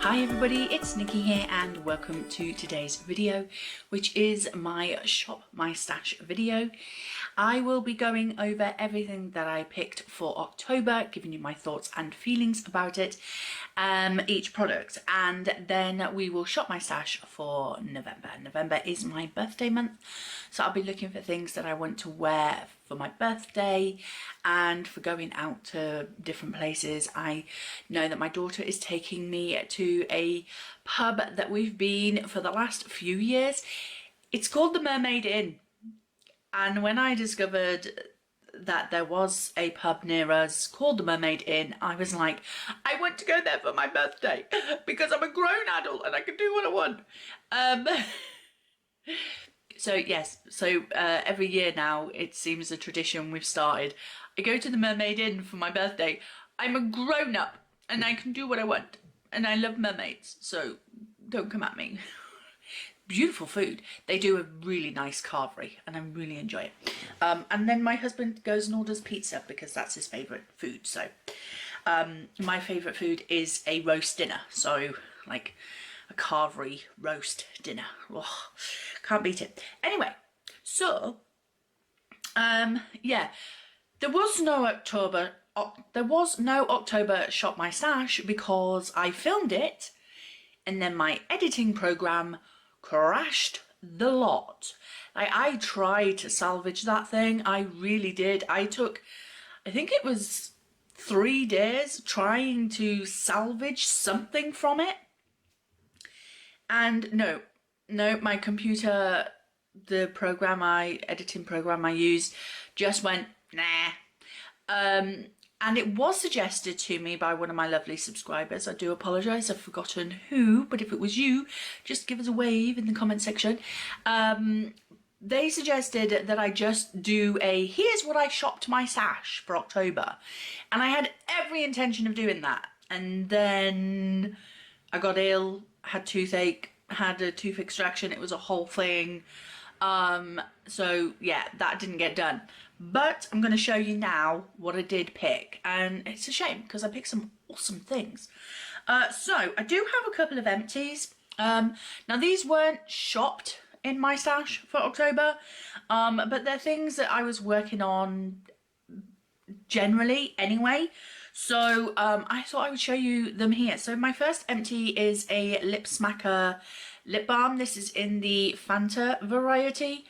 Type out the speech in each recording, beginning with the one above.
Hi everybody, it's Nikki here and welcome to today's video, which is my Shop My Stash video. I will be going over everything that I picked for October, giving you my thoughts and feelings about it, each product, and then we will shop my stash for November. November is my birthday month, so I'll be looking for things that I want to wear for my birthday and for going out to different places. I know that my daughter is taking me to a pub that we've been for the last few years. It's called the Mermaid Inn, and when I discovered that there was a pub near us called the Mermaid Inn, I was like, I want to go there for my birthday because I'm a grown adult and I can do what I want. So yes, every year now it seems a tradition we've started. I go to the Mermaid Inn for my birthday. I'm a grown up and I can do what I want, and I love mermaids, so don't come at me. Beautiful food. They do a really nice carvery and I really enjoy it. And then my husband goes and orders pizza because that's his favourite food. So my favourite food is a roast dinner. So like a carvery roast dinner. Oh, can't beat it. Anyway, so yeah, there was no October Shop My Stash because I filmed it and then my editing program crashed the lot. I tried to salvage that thing. I really did. I think it was 3 days trying to salvage something from it. And no, my computer, the editing program I used just went, nah. And it was suggested to me by one of my lovely subscribers. I do apologise, I've forgotten who, but if it was you, just give us a wave in the comment section. They suggested that I just do here's what I shopped my stash for October. And I had every intention of doing that. And then I got ill, had toothache, had a tooth extraction. It was a whole thing. So yeah, that didn't get done. But I'm going to show you now what I did pick, and it's a shame because I picked some awesome things. So I do have a couple of empties. Now these weren't shopped in my stash for October, but they're things that I was working on generally anyway. So I thought I would show you them here. So my first empty is a Lip Smacker lip balm. This is in the Fanta variety.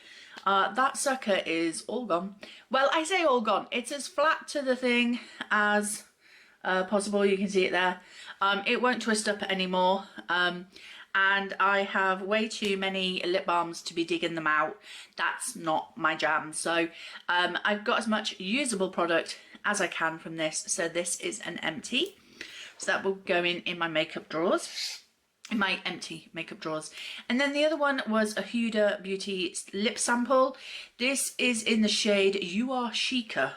That sucker is all gone. Well, I say all gone. It's as flat to the thing as possible. You can see it there. It won't twist up anymore. And I have way too many lip balms to be digging them out. That's not my jam. So I've got as much usable product as I can from this. So this is an empty. So that will go in my makeup drawers. In my empty makeup drawers. And then the other one was a Huda Beauty lip sample. This is in the shade You Are Chica.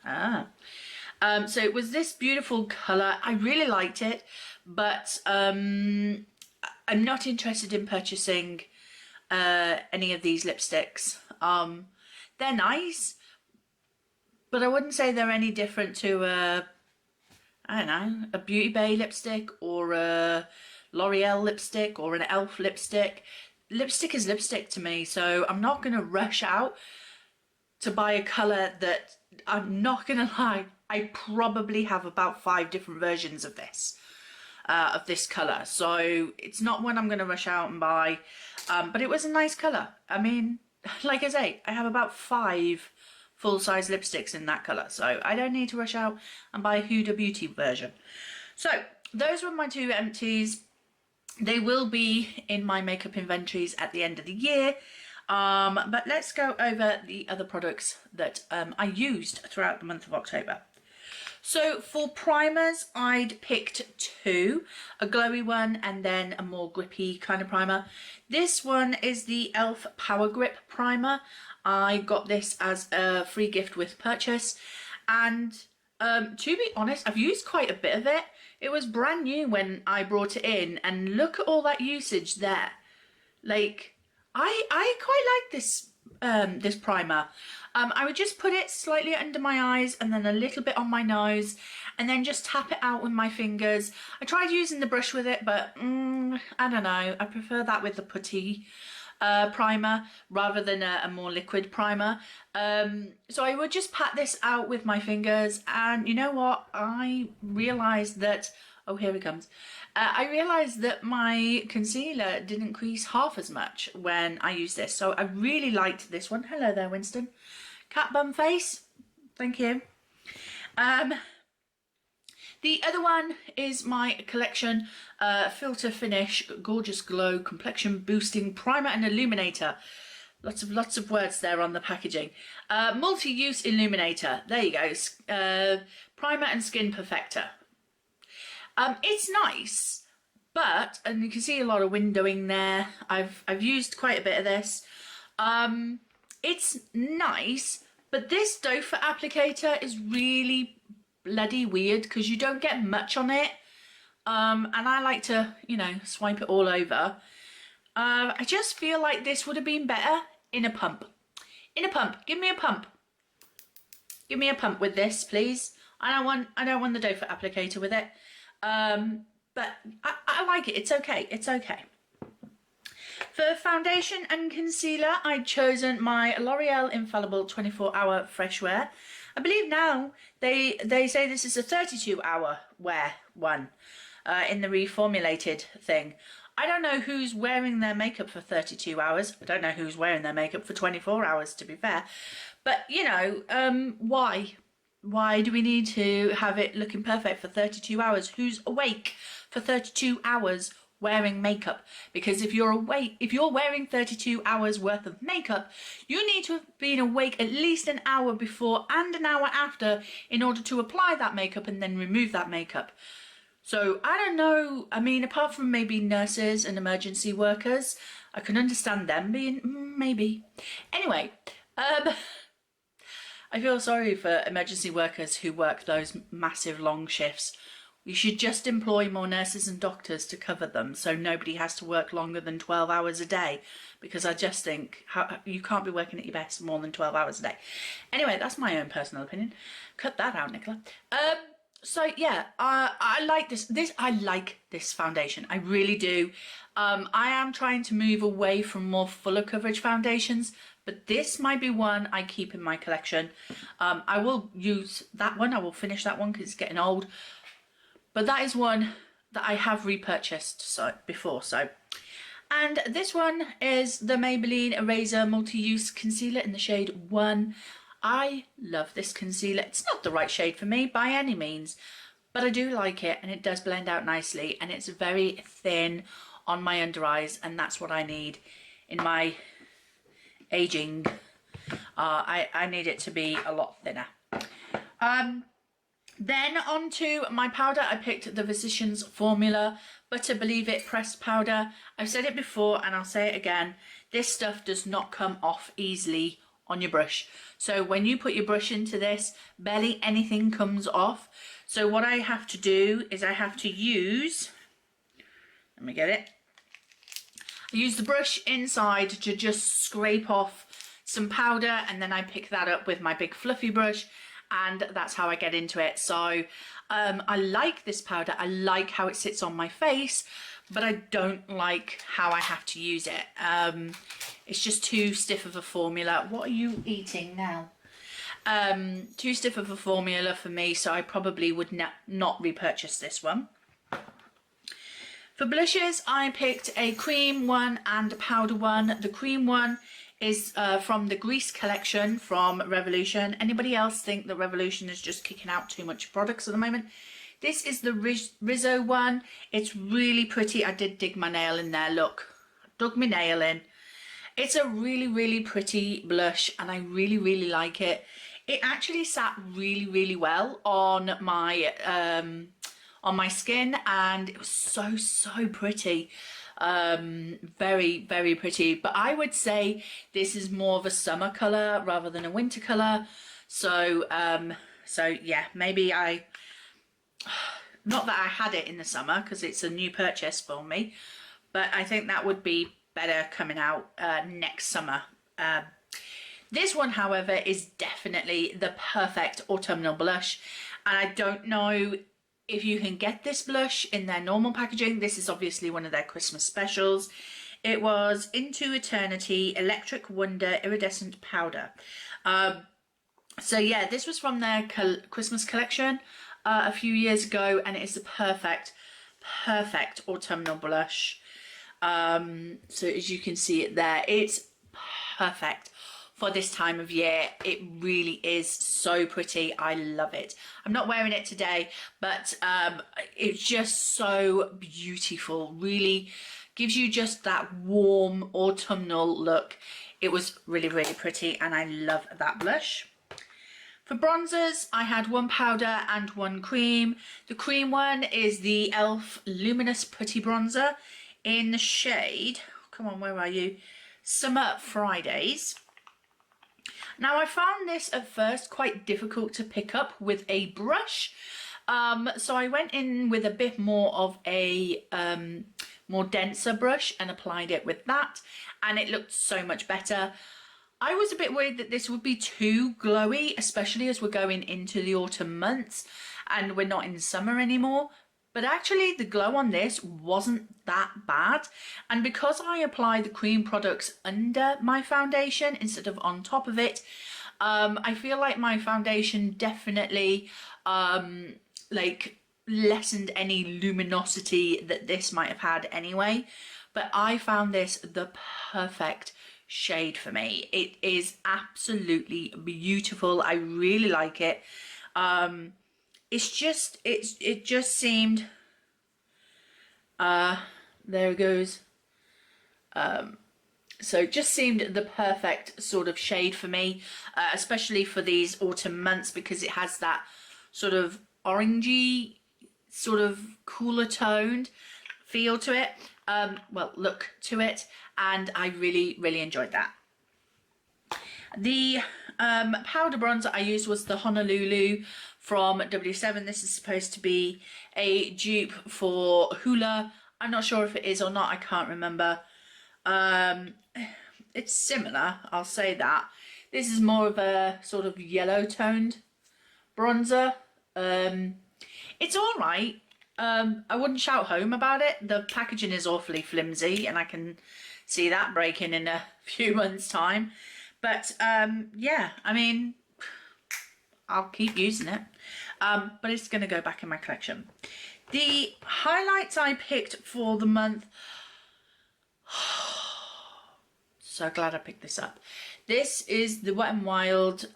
So it was this beautiful colour. I really liked it, but I'm not interested in purchasing any of these lipsticks. They're nice, but I wouldn't say they're any different to I don't know, a Beauty Bay lipstick or a L'Oreal lipstick or an e.l.f. lipstick. Lipstick is lipstick to me, so I'm not going to rush out to buy a colour that, I'm not going to lie, I probably have about 5 different versions of this colour. So it's not one I'm going to rush out and buy, but it was a nice colour. I mean, like I say, I have about 5 full-size lipsticks in that colour, so I don't need to rush out and buy a Huda Beauty version. So those were my 2 empties. They will be in my makeup inventories at the end of the year, but let's go over the other products that I used throughout the month of October. So for primers, I'd picked 2, a glowy one and then a more grippy kind of primer. This one is the e.l.f. Power Grip Primer. I got this as a free gift with purchase, and to be honest, I've used quite a bit of it. It was brand new when I brought it in, and look at all that usage there. Like, I quite like this primer. I would just put it slightly under my eyes and then a little bit on my nose and then just tap it out with my fingers. I tried using the brush with it, but I don't know. I prefer that with the putty primer rather than a more liquid primer. So I would just pat this out with my fingers, and you know what? I realised that, oh, here it comes. I realised that my concealer didn't crease half as much when I used this. So I really liked this one. Hello there, Winston. Cat bum face. Thank you. The other one is my collection Filter Finish Gorgeous Glow Complexion Boosting Primer and Illuminator. Lots of words there on the packaging. Multi-use illuminator. There you go. Primer and Skin Perfector. It's nice, but, and you can see a lot of windowing there. I've used quite a bit of this. It's nice, but this doe foot applicator is really bloody weird because you don't get much on it. And I like to, you know, swipe it all over. I just feel like this would have been better in a pump. In a pump. Give me a pump. Give me a pump with this, please. I don't want the doe foot applicator with it. But I like it. It's okay. It's okay. For foundation and concealer, I'd chosen my L'Oreal Infallible 24-Hour Fresh Wear. I believe now they say this is a 32-hour wear one in the reformulated thing. I don't know who's wearing their makeup for 32 hours. I don't know who's wearing their makeup for 24 hours, to be fair. But, you know, why? Why do we need to have it looking perfect for 32 hours? Who's awake for 32 hours wearing makeup? Because if you're awake, if you're wearing 32 hours worth of makeup, you need to have been awake at least an hour before and an hour after in order to apply that makeup and then remove that makeup. So I don't know, I mean, apart from maybe nurses and emergency workers, I can understand them being, maybe. Anyway, I feel sorry for emergency workers who work those massive long shifts. We should just employ more nurses and doctors to cover them so nobody has to work longer than 12 hours a day, because I just think you can't be working at your best more than 12 hours a day. Anyway, that's my own personal opinion. Cut that out, Nicola. So yeah, I like this. I like this foundation. I really do. I am trying to move away from more fuller coverage foundations, but this might be one I keep in my collection. I will use that one. I will finish that one because it's getting old. But that is one that I have repurchased before. And this one is the Maybelline Eraser Multi-Use Concealer in the shade 1. I love this concealer. It's not the right shade for me by any means, but I do like it and it does blend out nicely and it's very thin on my under eyes, and that's what I need in my aging. I need it to be a lot thinner. Then onto my powder, I picked the Physicians Formula Butter Believe It pressed powder. I've said it before and I'll say it again. This stuff does not come off easily on your brush. So when you put your brush into this, barely anything comes off. So what I have to do is I have to use, let me get it. I use the brush inside to just scrape off some powder, and then I pick that up with my big fluffy brush, and that's how I get into it. So I like this powder. I like how it sits on my face, but I don't like how I have to use it. It's just too stiff of a formula. What are you eating now? Too stiff of a formula for me, so I probably would not repurchase this one. For blushes, I picked a cream one and a powder one. The cream one is from the Grease collection from Revolution. Anybody else think that Revolution is just kicking out too much products at the moment? This is the Rizzo one. It's really pretty. I did dig my nail in there, look. Dug my nail in. It's a really, really pretty blush and I really, really like it. It actually sat really, really well on my skin, and it was so pretty. Very, very pretty. But I would say this is more of a summer colour rather than a winter colour. So yeah, maybe not that I had it in the summer because it's a new purchase for me, but I think that would be better coming out next summer. This one, however, is definitely the perfect autumnal blush, and I don't know if you can get this blush in their normal packaging. This is obviously one of their Christmas specials. It was Into Eternity Electric Wonder Iridescent Powder. So yeah, this was from their Christmas collection a few years ago, and it is the perfect autumnal blush. So as you can see it there, it's perfect for this time of year. It really is so pretty. I love it. I'm not wearing it today, but it's just so beautiful. Really gives you just that warm autumnal look. It was really, really pretty, and I love that blush. For bronzers, I had one powder and one cream. The cream one is the e.l.f. Luminous Putty Bronzer in the shade, come on, where are you? Summer Fridays. Now, I found this at first quite difficult to pick up with a brush. So I went in with a bit more of a more denser brush and applied it with that, and it looked so much better. I was a bit worried that this would be too glowy, especially as we're going into the autumn months and we're not in summer anymore. But actually the glow on this wasn't that bad. And because I apply the cream products under my foundation instead of on top of it, I feel like my foundation definitely like lessened any luminosity that this might have had anyway. But I found this the perfect shade for me. It is absolutely beautiful. I really like it. It's just, it just seemed, there it goes. So it just seemed the perfect sort of shade for me, especially for these autumn months, because it has that sort of orangey, sort of cooler toned feel to it. Well, look to it, and I really, really enjoyed that. The powder bronzer I used was the Honolulu from W7. This is supposed to be a dupe for Hoola. I'm not sure if it is or not, I can't remember. It's similar, I'll say that. This is more of a sort of yellow toned bronzer. It's all right. I wouldn't shout home about it. The packaging is awfully flimsy, and I can see that breaking in a few months' time. But yeah, I mean, I'll keep using it. But it's going to go back in my collection. The highlights I picked for the month. So glad I picked this up. This is the Wet n Wild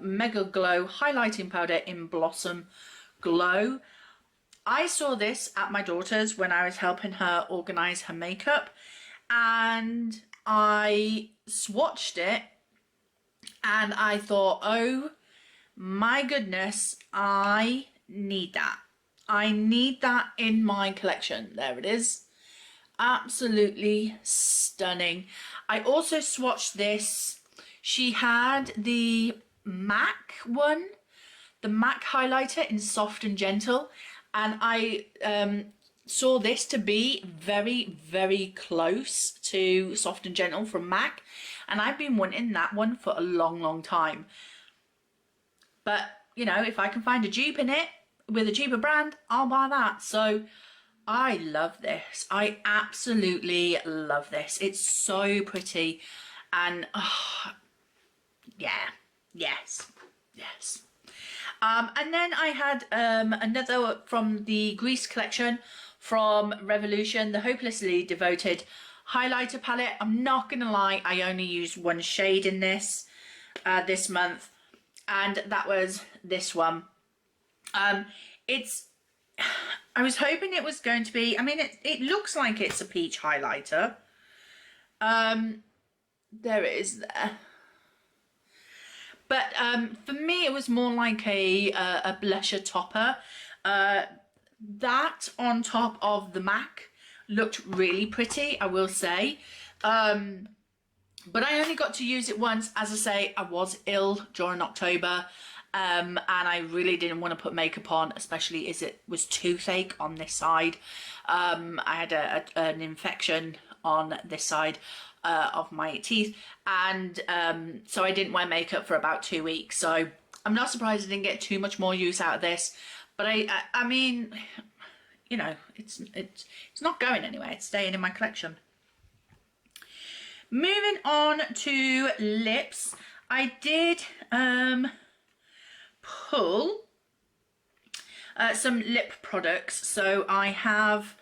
Mega Glow Highlighting Powder in Blossom Glow. I saw this at my daughter's when I was helping her organise her makeup, and I swatched it and I thought, oh my goodness, I need that. I need that in my collection. There it is. Absolutely stunning. I also swatched this. She had the MAC one, the MAC highlighter in Soft and Gentle, and I saw this to be very, very close to Soft and Gentle from MAC, and I've been wanting that one for a long, long time. But, you know, if I can find a dupe in it with a cheaper brand, I'll buy that. So I love this. I absolutely love this. It's so pretty, and oh, yeah, yes. And then I had another from the Grease collection from Revolution, the Hopelessly Devoted highlighter palette. I'm not gonna lie, I only used one shade in this this month, and that was this one. I was hoping it was going to be, I mean, it looks like it's a peach highlighter. There it is there. But for me, it was more like a blusher topper. That on top of the MAC looked really pretty, I will say. But I only got to use it once. As I say, I was ill during October. And I really didn't want to put makeup on, especially as it was toothache on this side. I had an infection on this side of my teeth, and so I didn't wear makeup for about 2 weeks. So I'm not surprised I didn't get too much more use out of this, but I mean, you know, it's not going anywhere. It's staying in my collection. Moving on to lips, I did pull some lip products. So I have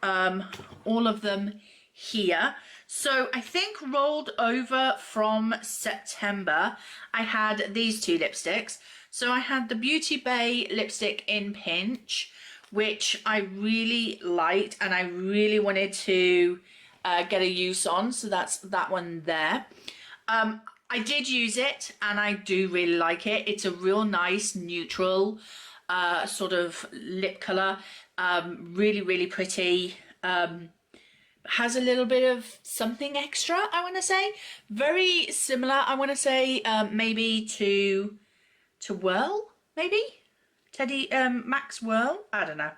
all of them here. So I think rolled over from September, I had these two lipsticks. So I had the Beauty Bay lipstick in Pinch, which I really liked and I really wanted to get a use on. So that's that one there. I did use it and I do really like it. It's a real nice neutral sort of lip colour. Really, really pretty. Has a little bit of something extra, I want to say. Very similar, I want to say, maybe to Whirl, maybe? Teddy Max Whirl? I don't know.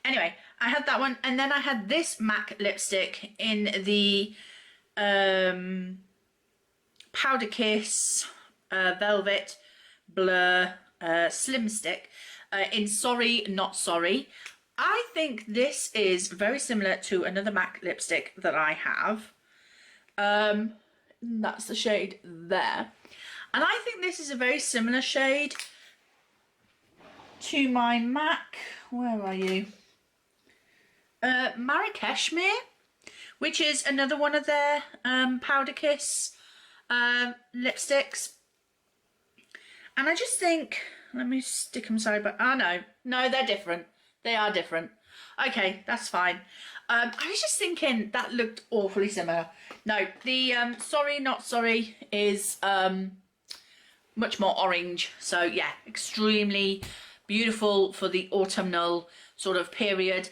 Anyway, I had that one. And then I had this MAC lipstick in the Powder Kiss Velvet Blur Slim Stick in Sorry Not Sorry. I think this is very similar to another MAC lipstick that I have. That's the shade there. And I think this is a very similar shade to my MAC. Where are you? Marrakeshmere, which is another one of their Powder Kiss lipsticks. And I just think, let me stick them side by, oh no, they're different. They are different. Okay, that's fine. I was just thinking that looked awfully similar. No, the Sorry Not Sorry is much more orange. So yeah, extremely beautiful for the autumnal sort of period.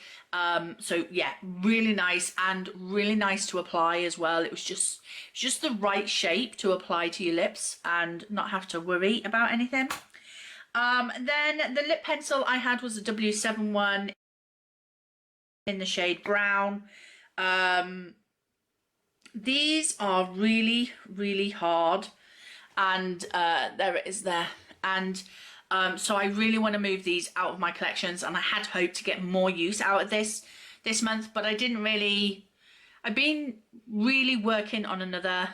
So yeah, really nice and really nice to apply as well. It was just the right shape to apply to your lips and not have to worry about anything. Then the lip pencil I had was a W7 one in the shade brown. These are really, really hard, and there it is there. And so I really want to move these out of my collections, and I had hoped to get more use out of this month, but I didn't really. I've been really working on another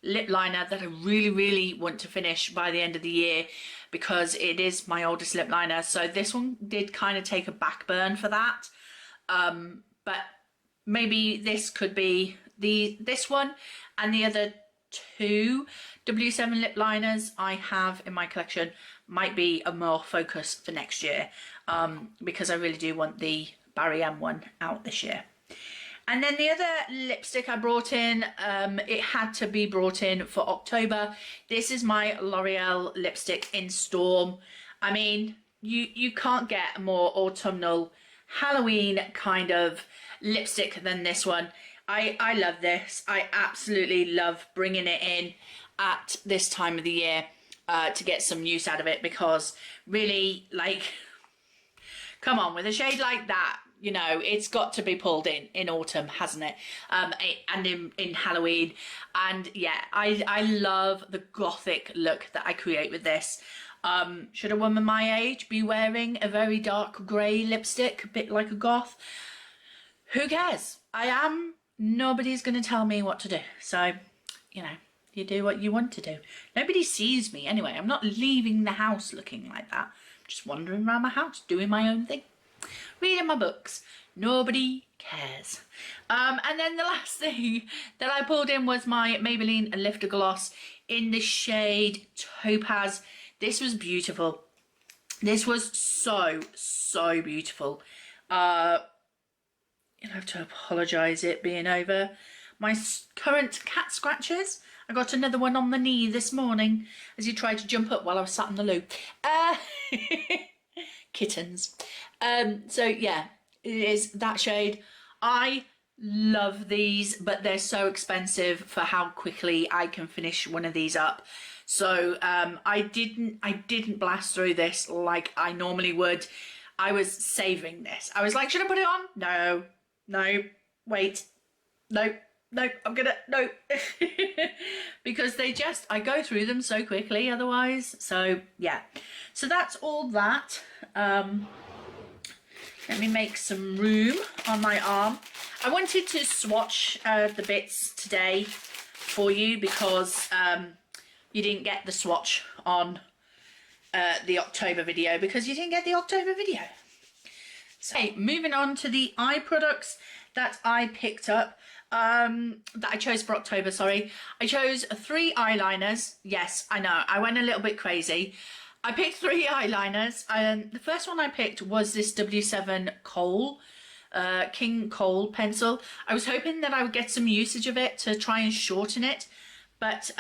lip liner that I really, really want to finish by the end of the year, because it is my oldest lip liner. So this one did kind of take a back burn for that. But maybe this could be this one, and the other two W7 lip liners I have in my collection might be a more focus for next year, because I really do want the Barry M one out this year. And then the other lipstick I brought in, it had to be brought in for October. This is my L'Oreal lipstick in Storm. I mean, you can't get a more autumnal Halloween kind of lipstick than this one. I love this. I absolutely love bringing it in at this time of the year to get some use out of it, because really, like, come on, with a shade like that, you know, it's got to be pulled in autumn, hasn't it? And in Halloween. And yeah, I love the gothic look that I create with this. Should a woman my age be wearing a very dark grey lipstick, a bit like a goth? Who cares? I am. Nobody's going to tell me what to do. So, you know, you do what you want to do. Nobody sees me anyway. I'm not leaving the house looking like that. I'm just wandering around my house, doing my own thing, reading my books. Nobody cares. And then the last thing that I pulled in was my Maybelline Lifter Gloss in the shade Topaz. This was beautiful. This was so beautiful. You'll have to apologise it being over my current cat scratches. I got another one on the knee this morning as he tried to jump up while I was sat in the loo. Kittens. So yeah, it is that shade. I love these, but they're so expensive for how quickly I can finish one of these up. So I didn't blast through this like I normally would. I was saving this. I was like, should I put it on? No, wait, no, no, I'm gonna, no. Because I go through them so quickly otherwise. So yeah, so that's all that. Let me make some room on my arm. I wanted to swatch the bits today for you because you didn't get the swatch on the October video because you didn't get the October video. So moving on to the eye products that I picked up, that I chose for October, sorry. I chose 3 eyeliners. Yes, I know, I went a little bit crazy. I picked 3 eyeliners. The first one I picked was this W7 Kohl, King Kohl pencil. I was hoping that I would get some usage of it to try and shorten it, but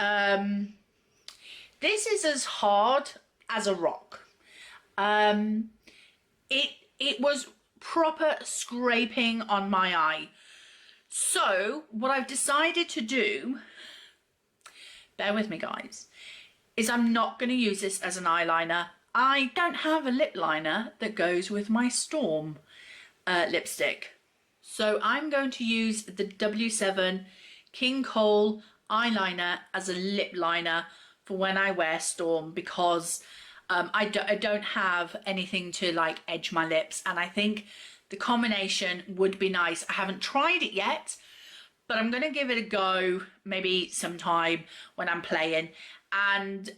this is as hard as a rock. It was proper scraping on my eye. So what I've decided to do, bear with me guys, is I'm not going to use this as an eyeliner. I don't have a lip liner that goes with my Storm lipstick. So I'm going to use the W7 King Kohl eyeliner as a lip liner for when I wear Storm, because I don't have anything to like edge my lips, and I think the combination would be nice. I haven't tried it yet, but I'm going to give it a go maybe sometime when I'm playing, and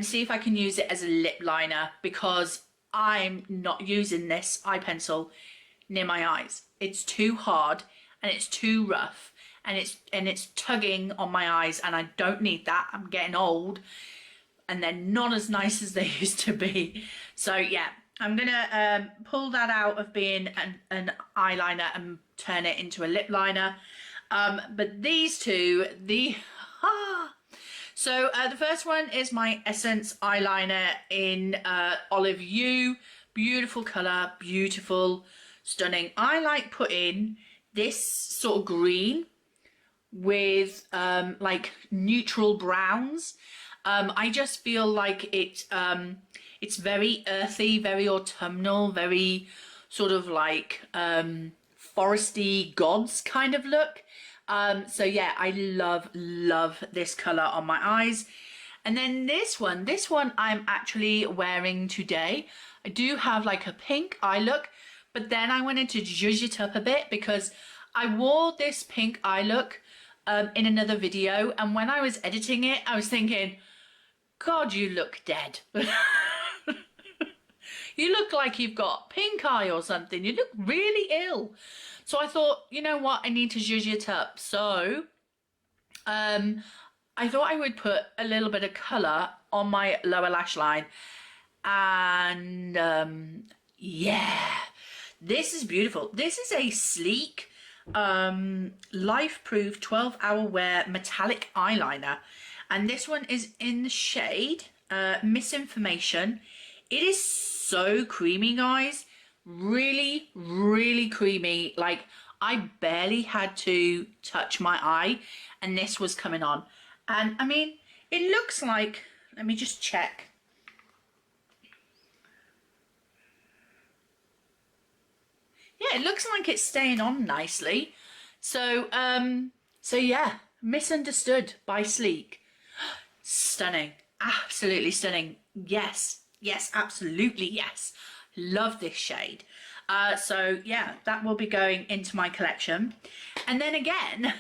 see if I can use it as a lip liner, because I'm not using this eye pencil near my eyes. It's too hard and it's too rough, and it's tugging on my eyes, and I don't need that. I'm getting old and they're not as nice as they used to be. So yeah, I'm gonna pull that out of being an eyeliner and turn it into a lip liner. But these two, so the first one is my Essence eyeliner in Olive Hue. Beautiful colour, beautiful, stunning. I like putting this sort of green with like neutral browns. I just feel like it's very earthy, very autumnal, very sort of like foresty gods kind of look. So yeah, I love this colour on my eyes. And then this one I'm actually wearing today. I do have like a pink eye look, but then I wanted to zhuzh it up a bit because I wore this pink eye look in another video, and when I was editing it, I was thinking, God, you look dead. You look like you've got pink eye or something. You look really ill. So I thought, you know what, I need to zhuzh it up. So I thought I would put a little bit of colour on my lower lash line. And yeah, this is beautiful. This is a sleek, life-proof 12-hour wear metallic eyeliner. And this one is in the shade Misinformation. It is so creamy, guys. Really, really creamy. Like, I barely had to touch my eye and this was coming on. And I mean, it looks like, let me just check. Yeah, it looks like it's staying on nicely. So, so yeah, Misunderstood by Sleek. Stunning. Absolutely stunning. Yes, yes, absolutely yes. Love this shade. So yeah, that will be going into my collection. And then again,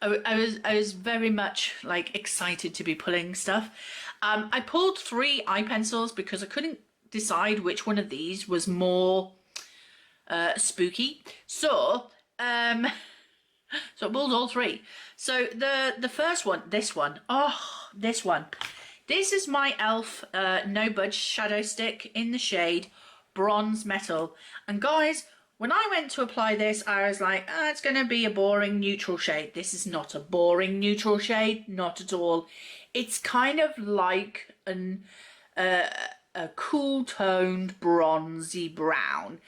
I was very much like excited to be pulling stuff. I pulled 3 eye pencils because I couldn't decide which one of these was more spooky. So so I pulled all 3. So the first one, this one. This is my e.l.f. No Budge Shadow Stick in the shade Bronze Metal. And guys, when I went to apply this, I was like, it's going to be a boring neutral shade. This is not a boring neutral shade, not at all. It's kind of like a cool toned bronzy brown.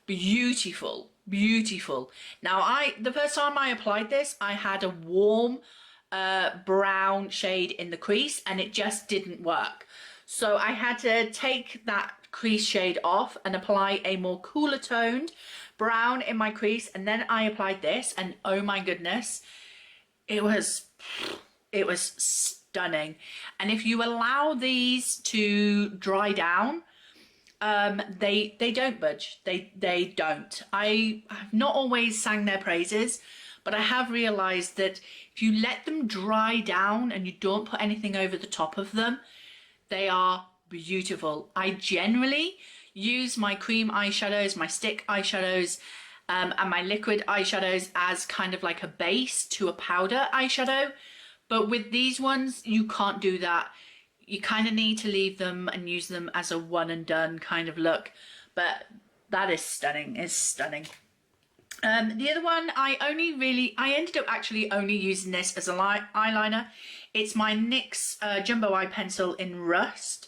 Beautiful, beautiful. Now, the first time I applied this, I had a warm brown shade in the crease and it just didn't work. So I had to take that crease shade off and apply a more cooler toned brown in my crease, and then I applied this, and oh my goodness, it was stunning. And if you allow these to dry down, they don't budge. They don't. I have not always sang their praises, but I have realized that if you let them dry down and you don't put anything over the top of them, they are beautiful. I generally use my cream eyeshadows, my stick eyeshadows, and my liquid eyeshadows as kind of like a base to a powder eyeshadow. But with these ones, you can't do that. You kind of need to leave them and use them as a one and done kind of look. But that is stunning, it's stunning. The other one, I ended up actually only using this as an eyeliner. It's my NYX Jumbo Eye Pencil in Rust.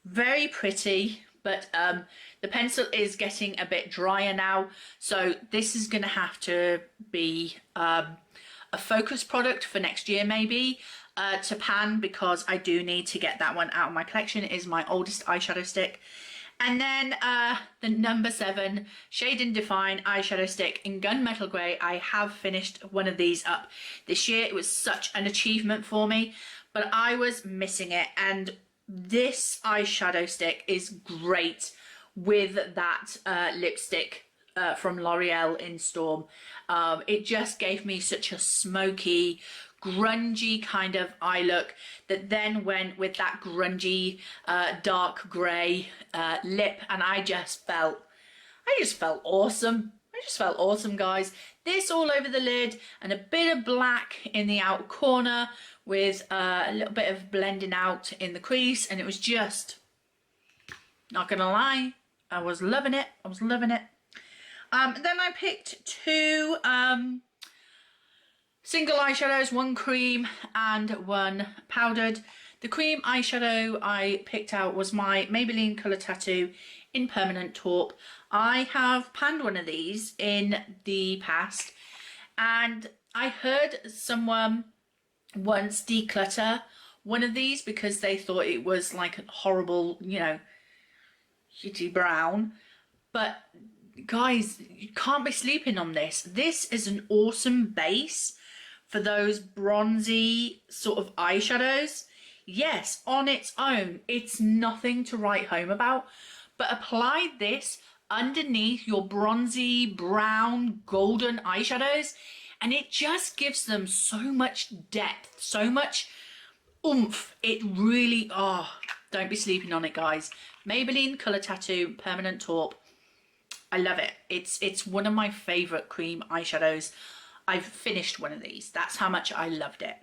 Very pretty, but the pencil is getting a bit drier now. So this is going to have to be a focus product for next year maybe. To pan, because I do need to get that one out of my collection. It is my oldest eyeshadow stick. And then the number 7 Shade and Define eyeshadow stick in Gunmetal Grey. I have finished one of these up this year. It was such an achievement for me, but I was missing it, and this eyeshadow stick is great with that lipstick from L'Oreal in Storm. It just gave me such a smoky, grungy kind of eye look that then went with that grungy dark grey lip, and I just felt awesome. I just felt awesome, guys. This all over the lid and a bit of black in the outer corner with a little bit of blending out in the crease, and it was just, not gonna lie, I was loving it. I was loving it. Then I picked 2 single eyeshadows, 1 cream and 1 powdered. The cream eyeshadow I picked out was my Maybelline Colour Tattoo in Permanent Taupe. I have panned one of these in the past, and I heard someone once declutter one of these because they thought it was like a horrible, you know, shitty brown. But guys, you can't be sleeping on this. This is an awesome base for those bronzy sort of eyeshadows. Yes, on its own, it's nothing to write home about, but apply this underneath your bronzy, brown, golden eyeshadows, and it just gives them so much depth, so much oomph. It really, oh, don't be sleeping on it, guys. Maybelline Colour Tattoo Permanent Taupe. I love it. It's one of my favourite cream eyeshadows. I've finished one of these. That's how much I loved it.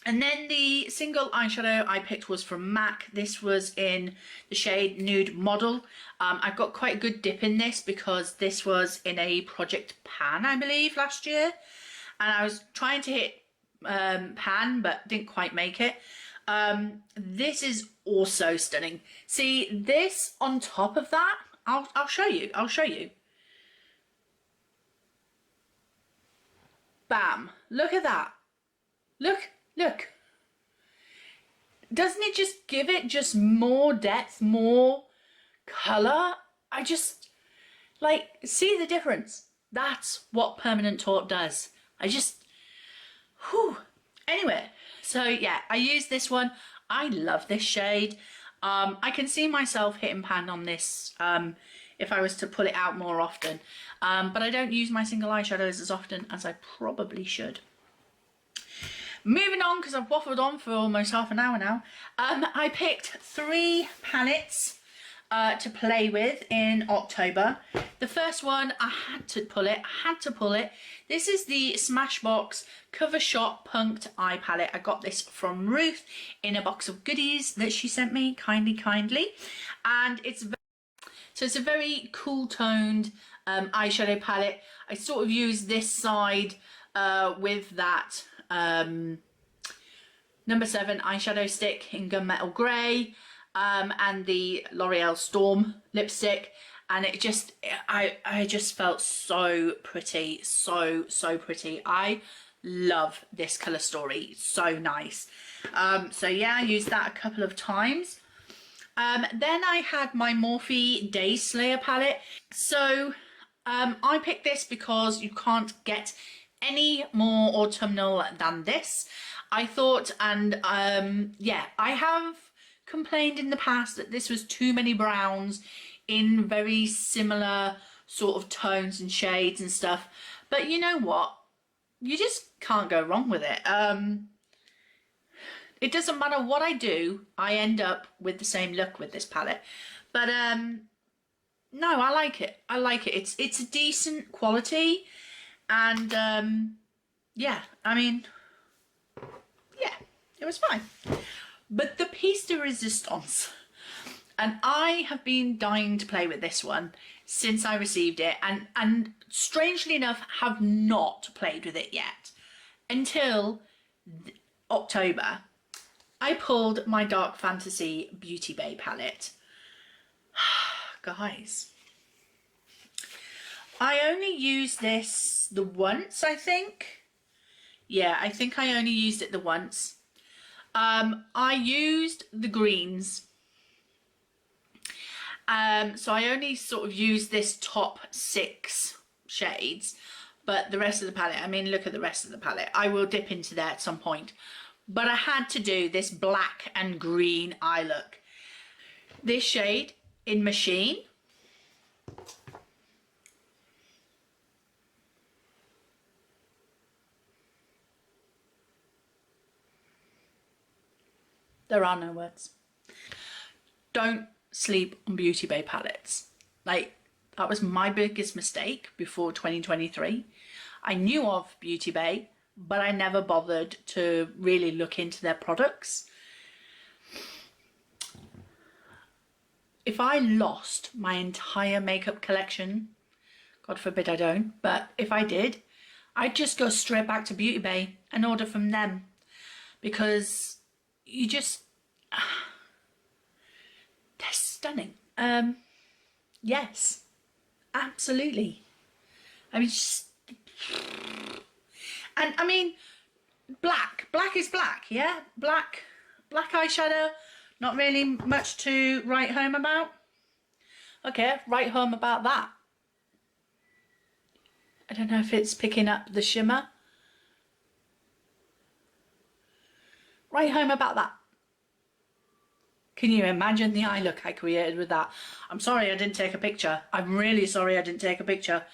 And then the single eyeshadow I picked was from MAC. This was in the shade Nude Model. I got quite a good dip in this because this was in a Project Pan, I believe, last year. And I was trying to hit Pan, but didn't quite make it. This is also stunning. See, this on top of that, I'll show you. I'll show you. Bam. Look at that. Look. Look. Doesn't it just give it just more depth, more colour? I just, like, see the difference. That's what Permanent Taupe does. I just, whew. Anyway, so yeah, I used this one. I love this shade. I can see myself hitting pan on this if I was to pull it out more often. But I don't use my single eyeshadows as often as I probably should. Moving on, because I've waffled on for almost half an hour now, I picked 3 palettes to play with in October. The first one, I had to pull it. This is the Smashbox Cover Shop Punked Eye Palette. I got this from Ruth in a box of goodies that she sent me, kindly. And it's a very cool toned eyeshadow palette. I sort of use this side with that number 7 eyeshadow stick in Gunmetal Grey and the L'Oreal Storm lipstick, and it just, I just felt so pretty, so pretty. I love this colour story, so nice. So yeah, I used that a couple of times. Then I had my Morphe Day Slayer palette. So I picked this because you can't get any more autumnal than this. I thought, and yeah, I have complained in the past that this was too many browns in very similar sort of tones and shades and stuff. But you know what? You just can't go wrong with it. It doesn't matter what I do, I end up with the same look with this palette. But no, I like it. I like it. It's a decent quality, and yeah, I mean, yeah, it was fine. But the piece de resistance, and I have been dying to play with this one since I received it, and strangely enough have not played with it yet until October. I pulled my Dark Fantasy Beauty Bay palette. Guys, I only used this the once, I think. Yeah, I think I only used it the once. I used the greens. So I only sort of used this top 6 shades, but the rest of the palette, I mean, look at the rest of the palette. I will dip into there at some point. But I had to do this black and green eye look. This shade in Machine. There are no words. Don't sleep on Beauty Bay palettes. Like, that was my biggest mistake before 2023. I knew of Beauty Bay, but I never bothered to really look into their products. If I lost my entire makeup collection, God forbid I don't, but if I did, I'd just go straight back to Beauty Bay and order from them, because you just, they're stunning. Yes, absolutely. I mean, just, and I mean, black is black, yeah? Black eyeshadow, not really much to write home about. Okay, write home about that. I don't know if it's picking up the shimmer. Write home about that. Can you imagine the eye look I created with that? I'm sorry I didn't take a picture. I'm really sorry I didn't take a picture.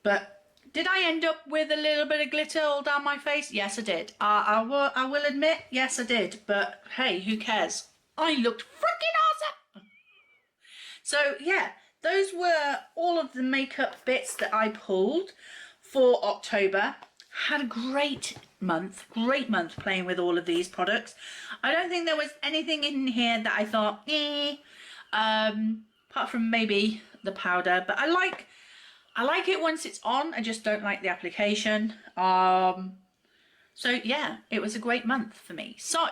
But did I end up with a little bit of glitter all down my face? Yes, I did. I will admit, yes, I did. But hey, who cares? I looked freaking awesome. So yeah, those were all of the makeup bits that I pulled for October. Had a great month playing with all of these products. I don't think there was anything in here that I thought, apart from maybe the powder, but I like it once it's on. I just don't like the application. So yeah, it was a great month for me. So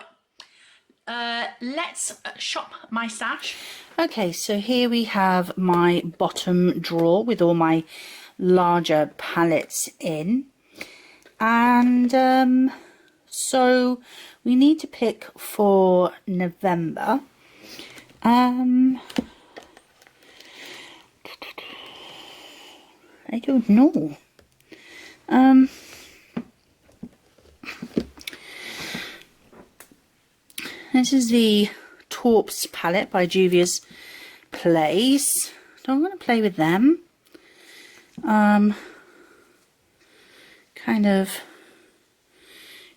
let's shop my stash. Okay, so here we have my bottom drawer with all my larger palettes in. And so we need to pick for November. I don't know. This is the Taupes palette by Juvia's Place. So I'm going to play with them. Kind of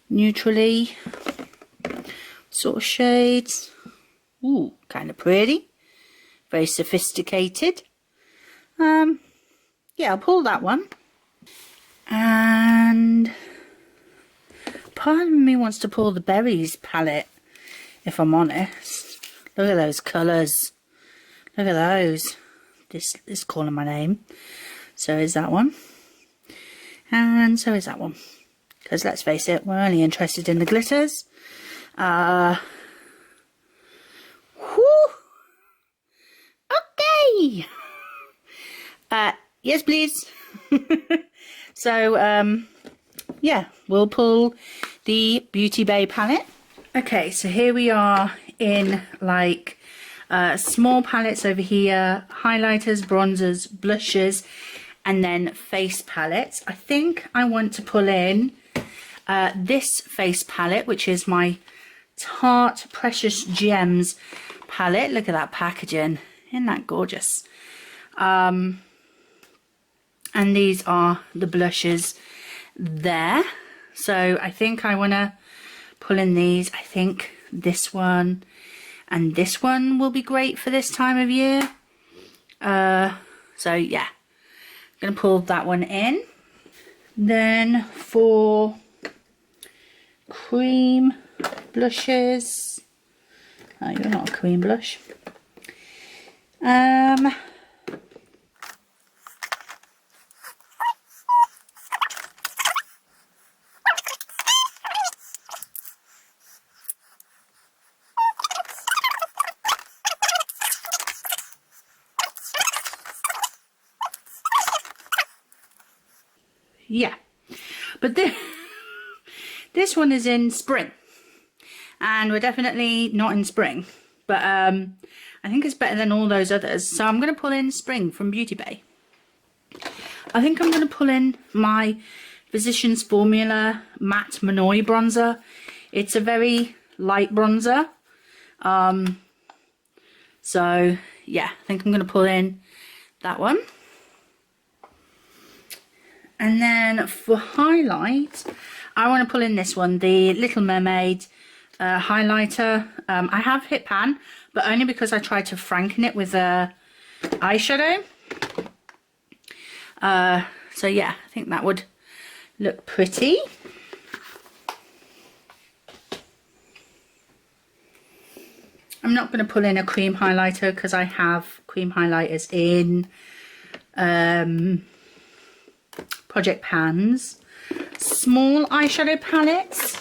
neutrally sort of shades. Ooh, kind of pretty. Very sophisticated. Yeah, I'll pull that one. And part of me wants to pull the Berries palette, if I'm honest. Look at those colours. Look at those. This is calling my name. So is that one. And so is that one. Because let's face it, we're only interested in the glitters. Whew. Okay. Yes, please. So, yeah, we'll pull the Beauty Bay palette. Okay, so here we are in like small palettes over here, highlighters, bronzers, blushes, and then face palettes. I think I want to pull in this face palette, which is my Tarte Precious Gems palette. Look at that packaging, isn't that gorgeous? And these are the blushes there. So I think I want to pull in these. I think this one and this one will be great for this time of year. So yeah, I'm going to pull that one in. Then for cream blushes, oh, you're not a cream blush. Yeah, but this one is in spring, and we're definitely not in spring, but I think it's better than all those others, so I'm going to pull in spring from Beauty Bay. I think I'm going to pull in my Physicians Formula Matte Monoi bronzer. It's a very light bronzer, so yeah, I think I'm going to pull in that one. And then for highlight, I want to pull in this one, the Little Mermaid highlighter. I have hit pan, but only because I tried to franken it with eyeshadow. So yeah, I think that would look pretty. I'm not going to pull in a cream highlighter because I have cream highlighters in Project Pans. Small eyeshadow palettes.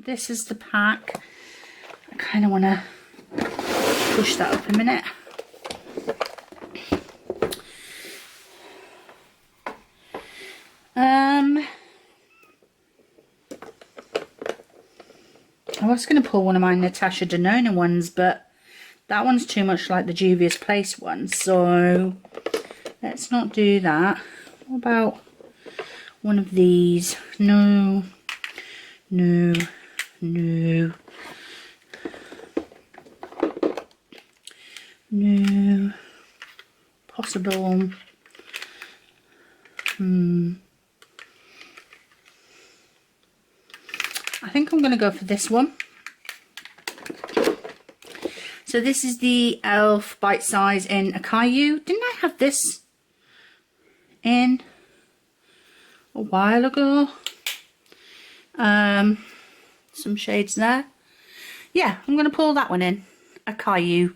This is the pack. I kind of want to push that up a minute. I was going to pull one of my Natasha Denona ones, but that one's too much like the Juvia's Place one, so let's not do that. What about one of these? No, no, no, no, possible. I think I'm going to go for this one. So this is the e.l.f. Bite Size in Akayu. Didn't I have this in a while ago? Some shades there. Yeah, I'm going to pull that one in. Akayu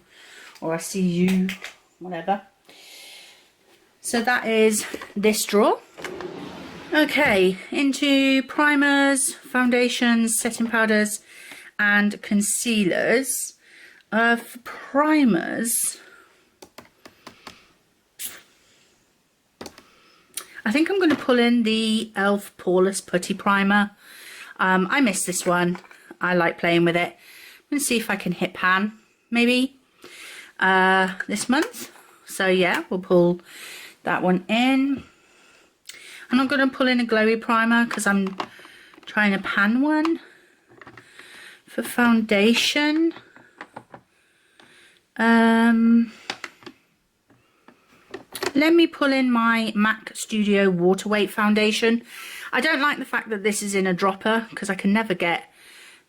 or Akayu, whatever. So that is this drawer. Okay, into primers, foundations, setting powders and concealers. For primers, I think I'm going to pull in the e.l.f. Poreless Putty Primer. I missed this one. I like playing with it. I'm going to see if I can hit pan, maybe, this month. So yeah, we'll pull that one in. I'm not going to pull in a glowy primer because I'm trying to pan one. For foundation, let me pull in my MAC Studio Water Weight foundation. I don't like the fact that this is in a dropper because I can never get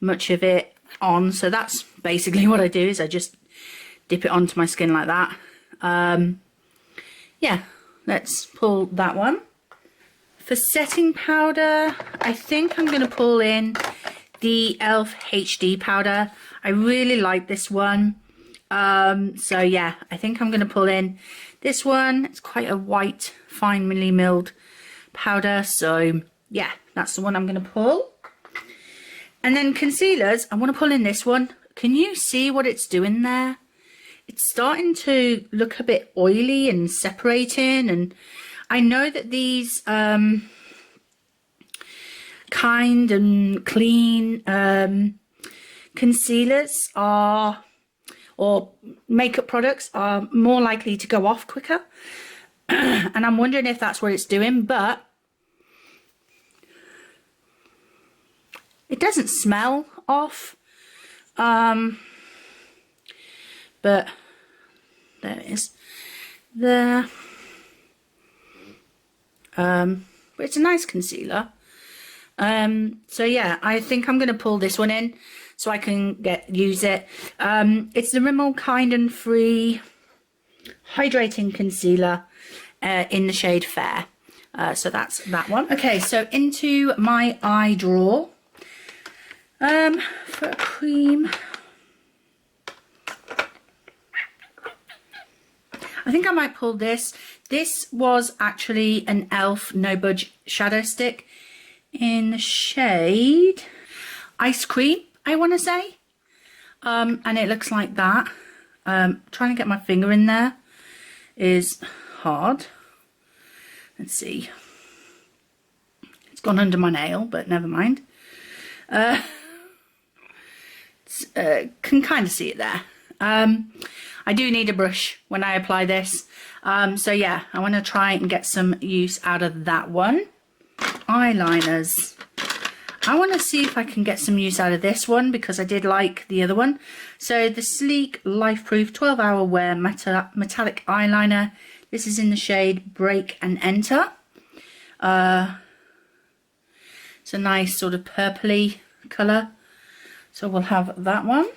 much of it on, so that's basically what I do, is I just dip it onto my skin like that. Yeah, let's pull that one. For setting powder, I think I'm going to pull in the e.l.f. HD powder. I really like this one. So yeah, I think I'm going to pull in this one. It's quite a white, finely milled powder. So yeah, that's the one I'm going to pull. And then concealers, I want to pull in this one. Can you see what it's doing there? It's starting to look a bit oily and separating, and I know that these kind and clean concealers or makeup products are more likely to go off quicker. And I'm wondering if that's what it's doing, but it doesn't smell off. But there it is. There. But it's a nice concealer. So yeah, I think I'm going to pull this one in so I can use it. It's the Rimmel Kind and Free Hydrating Concealer in the shade Fair. So that's that one. Okay, so into my eye drawer. For a cream, I think I might pull this. This was actually an e.l.f. No Budge shadow stick in the shade Ice Cream, I want to say. And it looks like that. Trying to get my finger in there is hard. Let's see. It's gone under my nail, but never mind. Can kind of see it there. I do need a brush when I apply this. So yeah, I want to try and get some use out of that one. Eyeliners. I want to see if I can get some use out of this one because I did like the other one. So the Sleek Life-Proof 12-Hour Wear Metallic Eyeliner. This is in the shade Break and Enter. It's a nice sort of purpley colour. So we'll have that one.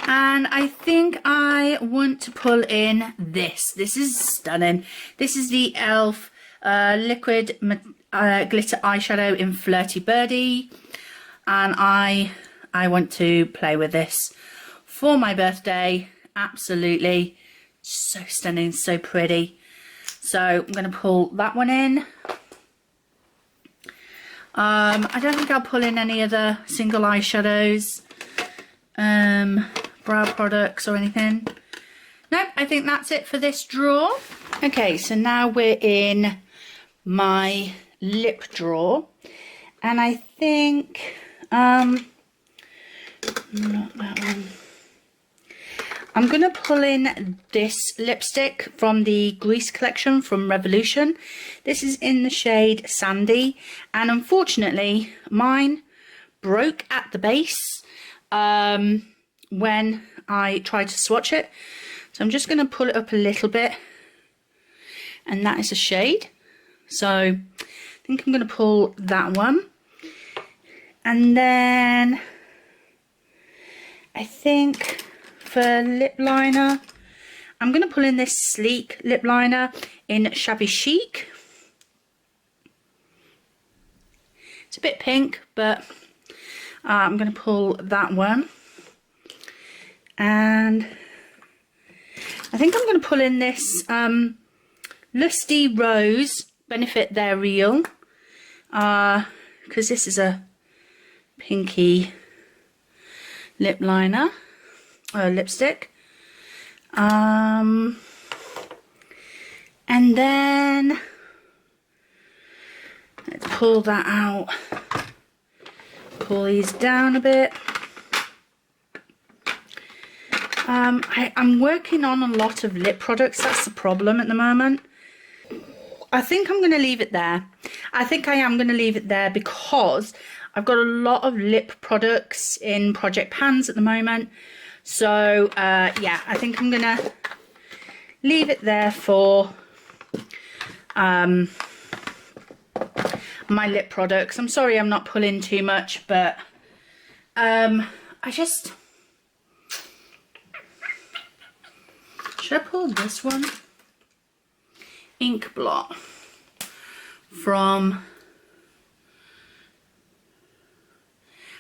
And I think I want to pull in this. This is stunning. This is the e.l.f. Liquid Glitter Eyeshadow in Flirty Birdie. And I want to play with this for my birthday. Absolutely. So stunning, so pretty. So I'm going to pull that one in. I don't think I'll pull in any other single eyeshadows, brow products or anything. Nope, I think that's it for this drawer. Okay, so now we're in my lip drawer. And I think, not that one. I'm going to pull in this lipstick from the Grease collection from Revolution. This is in the shade Sandy. And unfortunately, mine broke at the base when I tried to swatch it. So I'm just going to pull it up a little bit. And that is a shade. So I think I'm going to pull that one. And then I think for lip liner, I'm going to pull in this Sleek lip liner in Shabby Chic. It's a bit pink, but I'm going to pull that one. And I think I'm going to pull in this Lusty Rose Benefit They're Real. Because this is a pinky lip liner. Lipstick. And then let's pull that out. Pull these down a bit. I'm working on a lot of lip products. That's the problem at the moment. I think I'm going to leave it there. I think I am going to leave it there because I've got a lot of lip products in Project Pans at the moment. So, yeah, I think I'm going to leave it there for my lip products. I'm sorry I'm not pulling too much, but I just... Should I pull this one? Ink Blot from...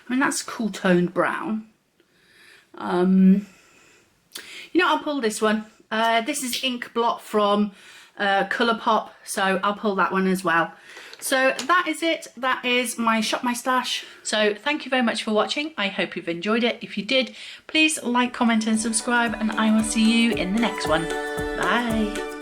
I mean, that's cool toned brown. You know, I'll pull this one. This is Ink Blot from Colourpop, so I'll pull that one as well. So that is it. That is my Shop My Stash. So thank you very much for watching. I hope you've enjoyed it. If you did, please like, comment and subscribe, and I will see you in the next one. Bye.